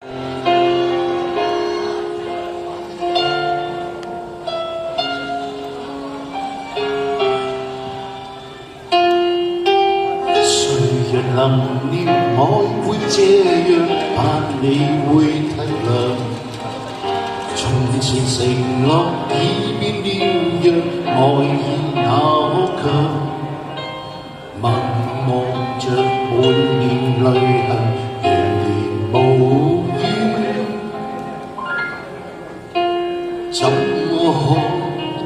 誰人能料愛會這樣，但你會體諒。從前承諾已變了樣，愛意那可強。默望着滿面淚痕，如年無語，怎麼可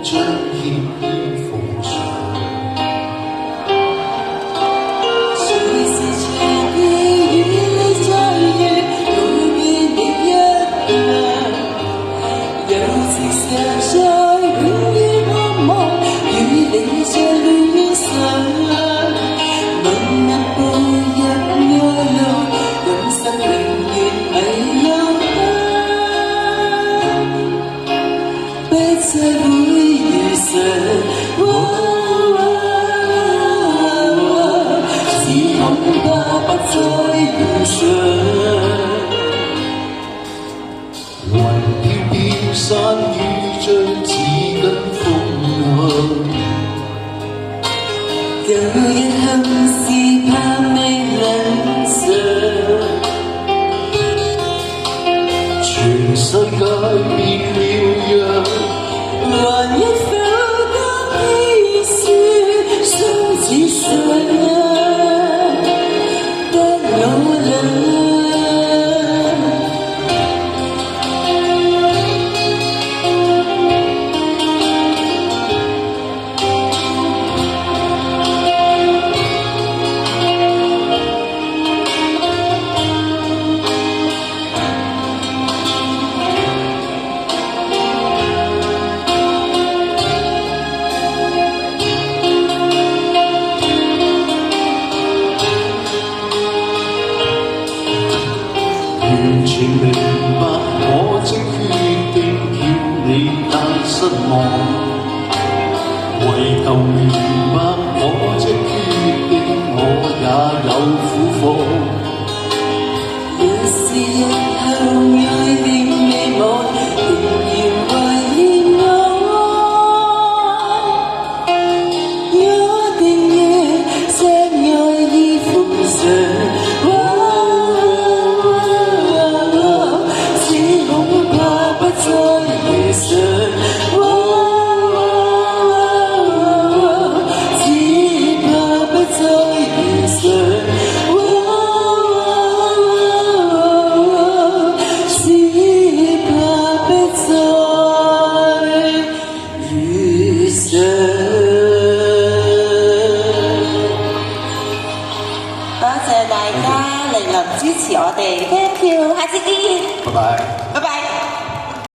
將歉意奉上？山雨將似跟風去，舊日憾事怕未能償，全世界變了樣，還一否當稀疏，心只想得我倆。完全明白我這決定叫你太失望，唯求明白我這決定我也有苦況。若是日後愛定未忘，仍然懷念我定要將愛意奉上。多謝大家蒞臨支持我哋，聽票，下次見，拜拜，拜拜。